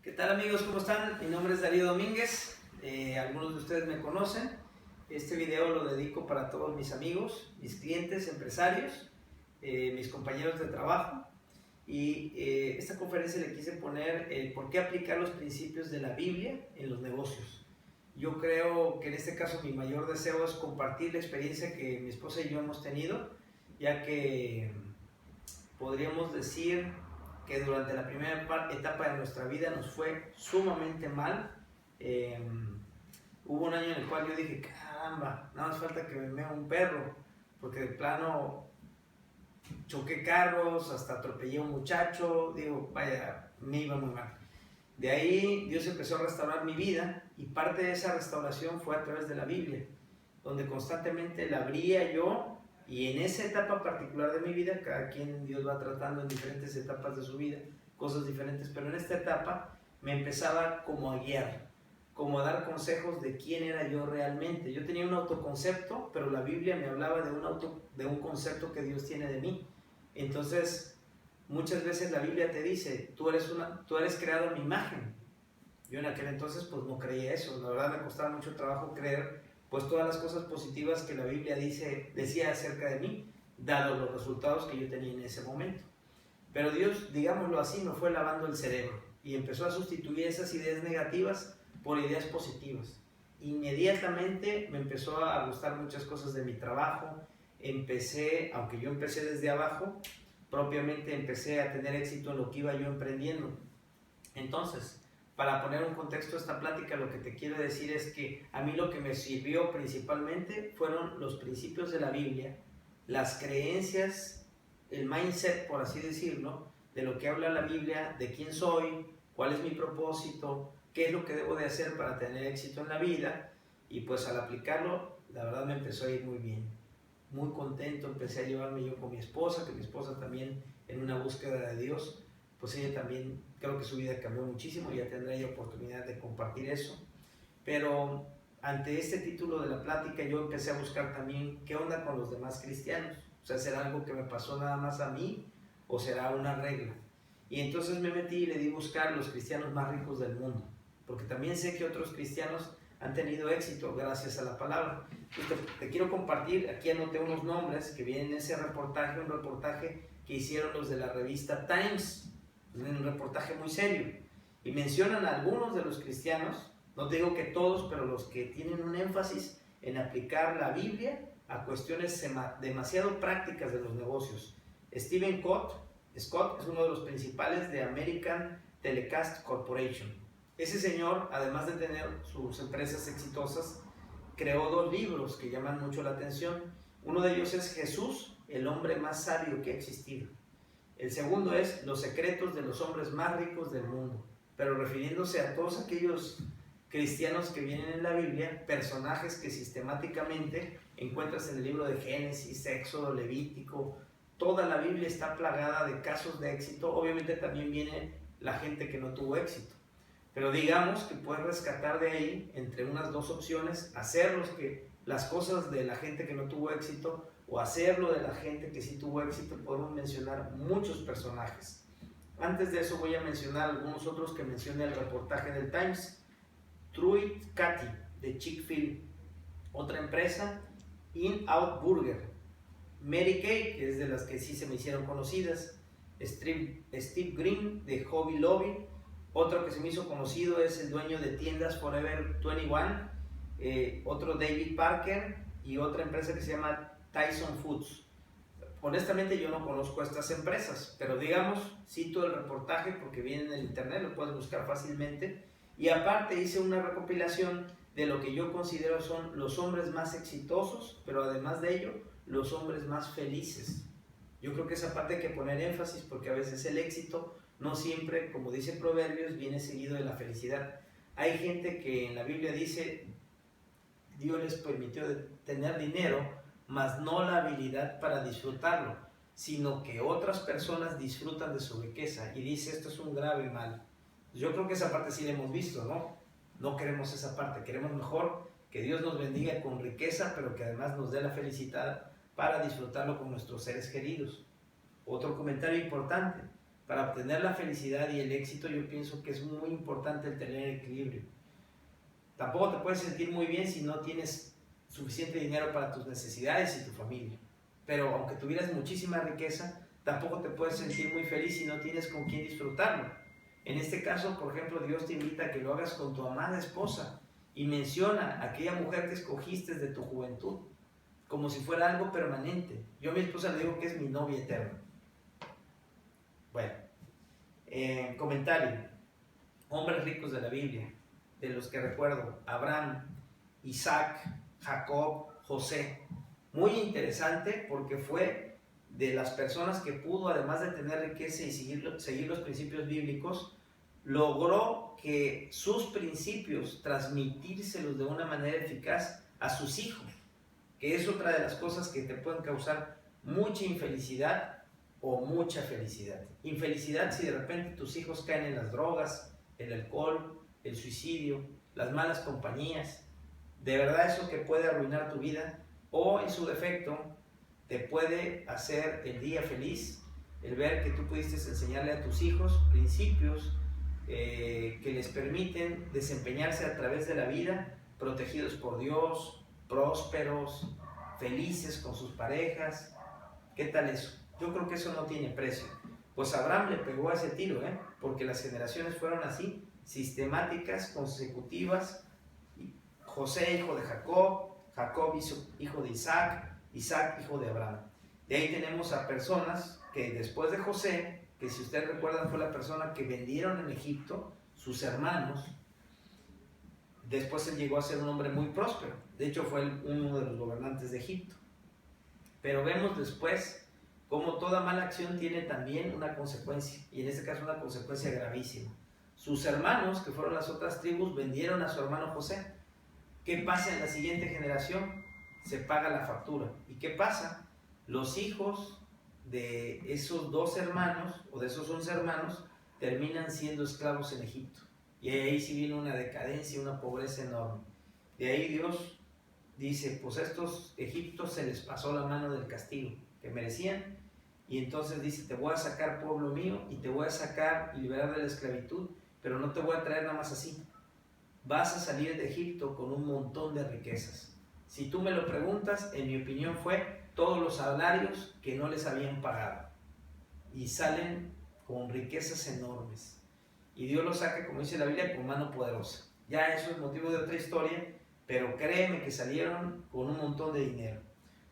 ¿Qué tal amigos? ¿Cómo están? Mi nombre es Darío Domínguez, algunos de ustedes me conocen. Este video lo dedico para todos mis amigos, mis clientes, empresarios, mis compañeros de trabajo. Y esta conferencia le quise poner por qué aplicar los principios de la Biblia en los negocios. Yo creo que en este caso mi mayor deseo es compartir la experiencia que mi esposa y yo hemos tenido, ya que podríamos decir que durante la primera etapa de nuestra vida nos fue sumamente mal. Hubo un año en el cual yo dije, caramba, nada más falta que me mea un perro, porque de plano choqué carros, hasta atropellé a un muchacho, digo, vaya, me iba muy mal. De ahí Dios empezó a restaurar mi vida y parte de esa restauración fue a través de la Biblia, donde constantemente la abría yo. Y en esa etapa particular de mi vida, cada quien Dios va tratando en diferentes etapas de su vida, cosas diferentes, pero en esta etapa me empezaba como a guiar, como a dar consejos de quién era yo realmente. Yo tenía un autoconcepto, pero la Biblia me hablaba de un concepto que Dios tiene de mí. Entonces, muchas veces la Biblia te dice, tú eres creado a mi imagen. Yo en aquel entonces pues no creía eso, la verdad me costaba mucho trabajo creer pues todas las cosas positivas que la Biblia decía acerca de mí, dado los resultados que yo tenía en ese momento. Pero Dios, digámoslo así, me fue lavando el cerebro y empezó a sustituir esas ideas negativas por ideas positivas. Inmediatamente me empezó a gustar muchas cosas de mi trabajo, aunque yo empecé desde abajo, propiamente empecé a tener éxito en lo que iba yo emprendiendo. Entonces, para poner un contexto a esta plática, lo que te quiero decir es que a mí lo que me sirvió principalmente fueron los principios de la Biblia, las creencias, el mindset, por así decirlo, de lo que habla la Biblia, de quién soy, cuál es mi propósito, qué es lo que debo de hacer para tener éxito en la vida. Y pues al aplicarlo, la verdad me empezó a ir muy bien, muy contento. Empecé a llevarme yo con mi esposa, que mi esposa también en una búsqueda de Dios, pues ella también, creo que su vida cambió muchísimo, ya tendrá ella oportunidad de compartir eso. Pero ante este título de la plática yo empecé a buscar también qué onda con los demás cristianos. O sea, ¿será algo que me pasó nada más a mí o será una regla? Y entonces me metí y le di a buscar los cristianos más ricos del mundo, porque también sé que otros cristianos han tenido éxito gracias a la palabra. Te quiero compartir, aquí anoté unos nombres que vienen en ese reportaje, un reportaje que hicieron los de la revista Times, un reportaje muy serio, y mencionan a algunos de los cristianos, no te digo que todos, pero los que tienen un énfasis en aplicar la Biblia a cuestiones demasiado prácticas de los negocios. Stephen Scott es uno de los principales de American Telecast Corporation. Ese señor, además de tener sus empresas exitosas, creó 2 libros que llaman mucho la atención. Uno de ellos es Jesús, el hombre más sabio que ha existido. El segundo es Los secretos de los hombres más ricos del mundo, pero refiriéndose a todos aquellos cristianos que vienen en la Biblia, personajes que sistemáticamente encuentras en el libro de Génesis, Éxodo, Levítico. Toda la Biblia está plagada de casos de éxito. Obviamente también viene la gente que no tuvo éxito, pero digamos que puedes rescatar de ahí, entre unas 2 opciones, hacer las cosas de la gente que no tuvo éxito o hacerlo de la gente que sí tuvo éxito. Podemos mencionar muchos personajes. Antes de eso voy a mencionar algunos otros que menciona el reportaje del Times. Truett Cathy, de Chick-fil-A, otra empresa, In-Out Burger. Mary Kay, que es de las que sí se me hicieron conocidas. Steve Green, de Hobby Lobby. Otro que se me hizo conocido es el dueño de tiendas Forever 21. Otro David Parker, y otra empresa que se llama Tyson Foods. Honestamente yo no conozco estas empresas, pero digamos, cito el reportaje porque viene en el internet, lo puedes buscar fácilmente. Y aparte hice una recopilación de lo que yo considero son los hombres más exitosos, pero además de ello, los hombres más felices. Yo creo que esa parte hay que poner énfasis, porque a veces el éxito no siempre, como dice Proverbios, viene seguido de la felicidad. Hay gente que en la Biblia dice, Dios les permitió tener dinero, mas no la habilidad para disfrutarlo, sino que otras personas disfrutan de su riqueza, y dice, esto es un grave mal. Yo creo que esa parte sí la hemos visto, ¿no? No queremos esa parte, queremos mejor que Dios nos bendiga con riqueza, pero que además nos dé la felicidad para disfrutarlo con nuestros seres queridos. Otro comentario importante, Para obtener la felicidad y el éxito, yo pienso que es muy importante el tener equilibrio. Tampoco te puedes sentir muy bien si no tienes suficiente dinero para tus necesidades y tu familia. Pero aunque tuvieras muchísima riqueza, tampoco te puedes sentir muy feliz si no tienes con quién disfrutarlo. En este caso, por ejemplo, Dios te invita a que lo hagas con tu amada esposa y menciona a aquella mujer que escogiste de tu juventud como si fuera algo permanente. Yo a mi esposa le digo que es mi novia eterna. Bueno, comentario. Hombres ricos de la Biblia, de los que recuerdo: Abraham, Isaac, Jacob, José. Muy interesante porque fue de las personas que pudo, además de tener riqueza y seguir los principios bíblicos, logró que sus principios transmitírselos de una manera eficaz a sus hijos, que es otra de las cosas que te pueden causar mucha infelicidad o mucha felicidad. Infelicidad si de repente tus hijos caen en las drogas, el alcohol, el suicidio, las malas compañías. De verdad eso que puede arruinar tu vida, o en su defecto te puede hacer el día feliz, el ver que tú pudiste enseñarle a tus hijos principios que les permiten desempeñarse a través de la vida, protegidos por Dios, prósperos, felices con sus parejas. ¿Qué tal eso? Yo creo que eso no tiene precio. Pues Abraham le pegó a ese tiro, porque las generaciones fueron así, sistemáticas, consecutivas. José, hijo de Jacob, Jacob, hijo de Isaac, Isaac, hijo de Abraham. De ahí tenemos a personas que después de José, que si ustedes recuerdan fue la persona que vendieron en Egipto, sus hermanos. Después él llegó a ser un hombre muy próspero. De hecho fue uno de los gobernantes de Egipto. Pero vemos después cómo toda mala acción tiene también una consecuencia, y en este caso una consecuencia gravísima. Sus hermanos, que fueron las otras tribus, vendieron a su hermano José. ¿Qué pasa en la siguiente generación? Se paga la factura. ¿Y qué pasa? Los hijos de esos 2 hermanos, o de esos 11 hermanos, terminan siendo esclavos en Egipto. Y ahí sí viene una decadencia, una pobreza enorme. De ahí Dios dice, pues a estos egipcios se les pasó la mano del castigo que merecían, y entonces dice, te voy a sacar, pueblo mío, y te voy a sacar y liberar de la esclavitud, pero no te voy a traer nada más así. Vas a salir de Egipto con un montón de riquezas. Si tú me lo preguntas, en mi opinión fue todos los salarios que no les habían pagado, y salen con riquezas enormes, y Dios los saca, como dice la Biblia, con mano poderosa. Ya eso es motivo de otra historia, pero créeme que salieron con un montón de dinero.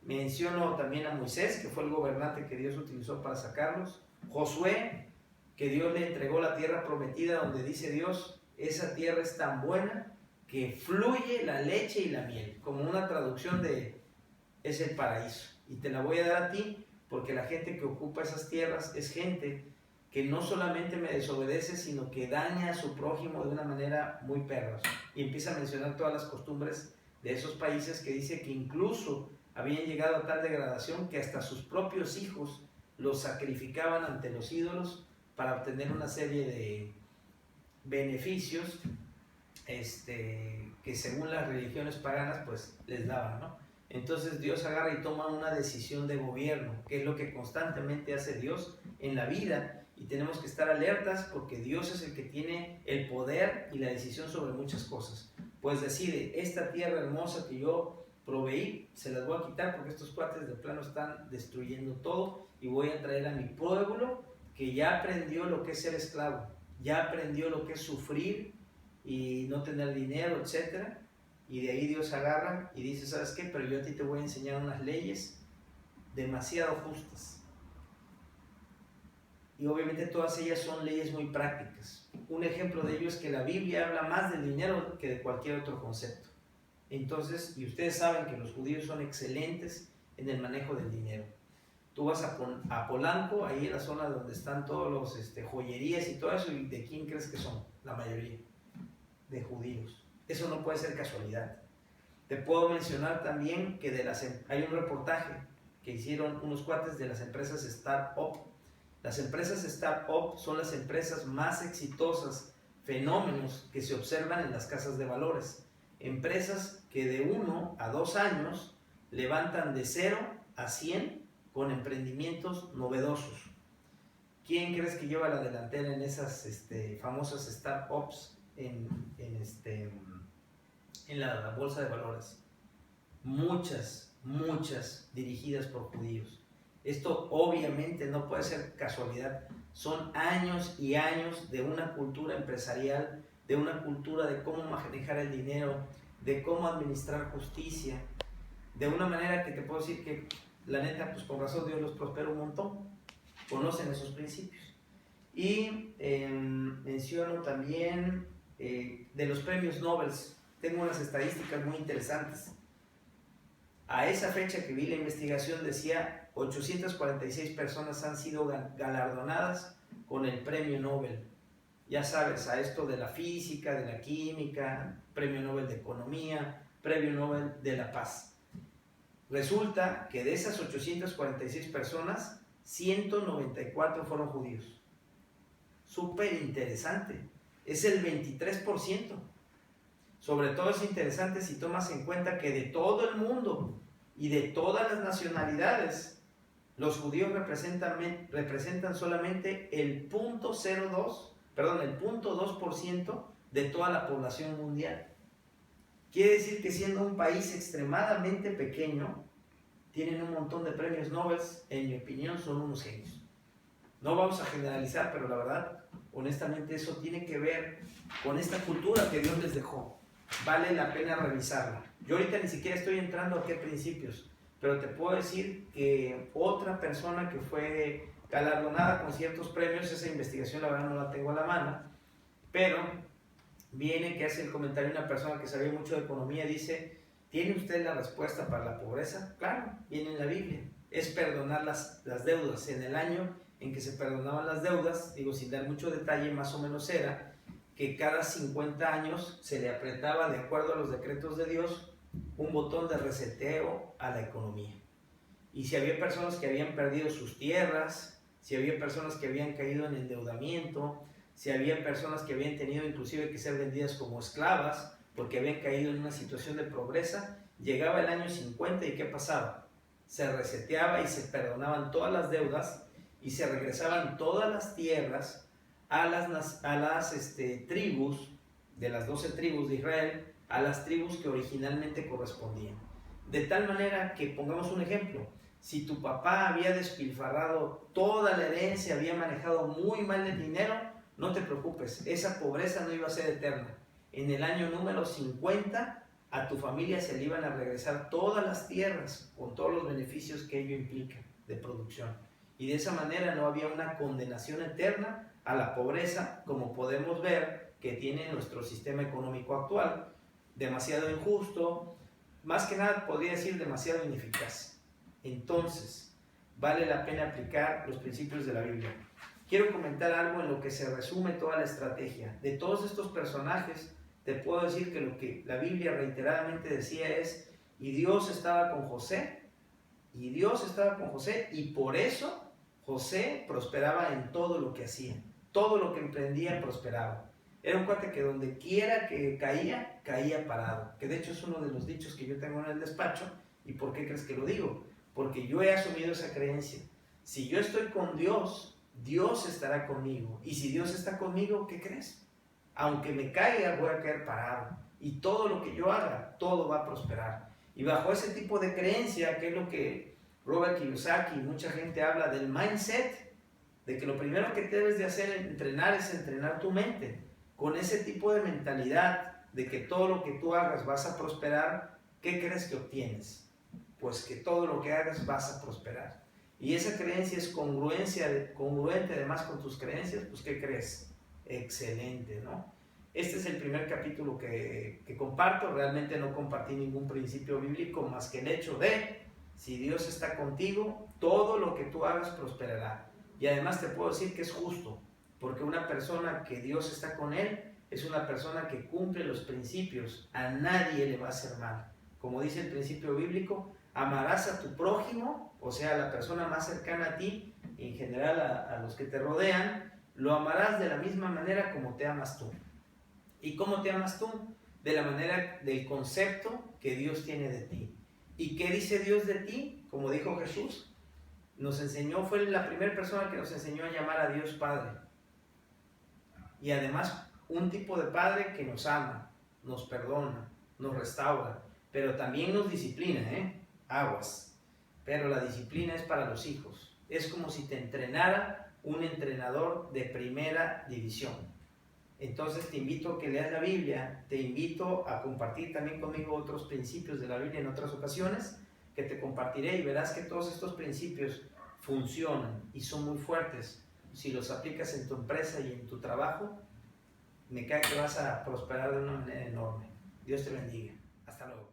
Menciono también a Moisés, que fue el gobernante que Dios utilizó para sacarlos. Josué, que Dios le entregó la tierra prometida, donde dice Dios, esa tierra es tan buena que fluye la leche y la miel, como una traducción de es el paraíso, y te la voy a dar a ti, porque la gente que ocupa esas tierras es gente que no solamente me desobedece, sino que daña a su prójimo de una manera muy perversa. Y empieza a mencionar todas las costumbres de esos países, que dice que incluso habían llegado a tal degradación que hasta sus propios hijos los sacrificaban ante los ídolos para obtener una serie de beneficios que según las religiones paganas pues les daban, ¿no? Entonces Dios agarra y toma una decisión de gobierno, que es lo que constantemente hace Dios en la vida, y tenemos que estar alertas porque Dios es el que tiene el poder y la decisión sobre muchas cosas. Pues decide, esta tierra hermosa que yo proveí, se las voy a quitar porque estos cuates de plano están destruyendo todo, y voy a traer a mi pueblo que ya aprendió lo que es ser esclavo, ya aprendió lo que es sufrir y no tener dinero, etcétera. Y de ahí Dios agarra y dice, ¿sabes qué? Pero yo a ti te voy a enseñar unas leyes demasiado justas. Y obviamente todas ellas son leyes muy prácticas. Un ejemplo de ello es que la Biblia habla más del dinero que de cualquier otro concepto. Entonces, y ustedes saben que los judíos son excelentes en el manejo del dinero. Tú vas a Polanco, ahí en la zona donde están todos los joyerías y todo eso, ¿y de quién crees que son? La mayoría, de judíos. Eso no puede ser casualidad. Te puedo mencionar también que hay un reportaje que hicieron unos cuates de las empresas Startup. Las empresas Startup son las empresas más exitosas, fenómenos que se observan en las casas de valores. Empresas que de 1 a 2 años levantan de 0 a 100 con emprendimientos novedosos. ¿Quién crees que lleva la delantera en esas famosas startups en la bolsa de valores? Muchas dirigidas por judíos. Esto obviamente no puede ser casualidad. Son años y años de una cultura empresarial, de una cultura de cómo manejar el dinero, de cómo administrar justicia, de una manera que te puedo decir que la neta, pues con razón Dios los prospera un montón. Conocen esos principios. Y menciono también de los premios Nobel. Tengo unas estadísticas muy interesantes. A esa fecha que vi la investigación decía 846 personas han sido galardonadas con el premio Nobel. Ya sabes, a esto de la física, de la química, premio Nobel de economía, premio Nobel de la paz. Resulta que de esas 846 personas, 194 fueron judíos. Súper interesante. Es el 23%. Sobre todo es interesante si tomas en cuenta que de todo el mundo y de todas las nacionalidades, los judíos representan solamente el 0.2% de toda la población mundial. Quiere decir que siendo un país extremadamente pequeño, tienen un montón de premios Nobel, en mi opinión son unos genios. No vamos a generalizar, pero la verdad, honestamente, eso tiene que ver con esta cultura que Dios les dejó. Vale la pena revisarla. Yo ahorita ni siquiera estoy entrando a qué principios, pero te puedo decir que otra persona que fue galardonada con ciertos premios, esa investigación la verdad no la tengo a la mano, pero viene que hace el comentario una persona que sabía mucho de economía, dice, ¿tiene usted la respuesta para la pobreza? Claro, viene en la Biblia. Es perdonar las deudas. En el año en que se perdonaban las deudas, digo sin dar mucho detalle, más o menos era que cada 50 años se le apretaba, de acuerdo a los decretos de Dios, un botón de reseteo a la economía. Y si había personas que habían perdido sus tierras, si había personas que habían caído en endeudamiento, si había personas que habían tenido inclusive que ser vendidas como esclavas porque habían caído en una situación de pobreza, llegaba el año 50 y ¿qué pasaba? Se reseteaba y se perdonaban todas las deudas y se regresaban todas las tierras a las tribus, de las 12 tribus de Israel, a las tribus que originalmente correspondían. De tal manera que, pongamos un ejemplo, si tu papá había despilfarrado toda la herencia, había manejado muy mal el dinero, no te preocupes, esa pobreza no iba a ser eterna. En el año número 50, a tu familia se le iban a regresar todas las tierras, con todos los beneficios que ello implica de producción. Y de esa manera no había una condenación eterna a la pobreza, como podemos ver que tiene nuestro sistema económico actual, demasiado injusto, más que nada podría decir demasiado ineficaz. Entonces, vale la pena aplicar los principios de la Biblia. Quiero comentar algo en lo que se resume toda la estrategia. De todos estos personajes, te puedo decir que lo que la Biblia reiteradamente decía es, y Dios estaba con José, y por eso José prosperaba en todo lo que hacía. Todo lo que emprendía prosperaba. Era un cuate que donde quiera que caía, caía parado. Que de hecho es uno de los dichos que yo tengo en el despacho. ¿Y por qué crees que lo digo? Porque yo he asumido esa creencia. Si yo estoy con Dios, Dios estará conmigo. Y si Dios está conmigo, ¿qué crees? Aunque me caiga, voy a caer parado. Y todo lo que yo haga, todo va a prosperar. Y bajo ese tipo de creencia, que es lo que Robert Kiyosaki y mucha gente habla del mindset, de que lo primero que debes de hacer entrenar es entrenar tu mente con ese tipo de mentalidad de que todo lo que tú hagas vas a prosperar. ¿Qué crees que obtienes? Pues que todo lo que hagas vas a prosperar. Y esa creencia es congruente además con tus creencias, pues ¿qué crees? Excelente, ¿no? Este es el primer capítulo que comparto. Realmente no compartí ningún principio bíblico más que el hecho de, si Dios está contigo, todo lo que tú hagas prosperará. Y además te puedo decir que es justo, porque una persona que Dios está con él es una persona que cumple los principios. A nadie le va a hacer mal. Como dice el principio bíblico, amarás a tu prójimo, o sea, a la persona más cercana a ti, en general a los que te rodean, lo amarás de la misma manera como te amas tú. ¿Y cómo te amas tú? De la manera del concepto que Dios tiene de ti. ¿Y qué dice Dios de ti? Como dijo Jesús, nos enseñó, fue la primera persona que nos enseñó a llamar a Dios Padre. Y además un tipo de padre que nos ama, nos perdona, nos restaura, pero también nos disciplina, aguas. Pero la disciplina es para los hijos. Es como si te entrenara un entrenador de primera división. Entonces te invito a que leas la Biblia, te invito a compartir también conmigo otros principios de la Biblia en otras ocasiones, que te compartiré y verás que todos estos principios funcionan y son muy fuertes. Si los aplicas en tu empresa y en tu trabajo, me cae que vas a prosperar de una manera enorme. Dios te bendiga. Hasta luego.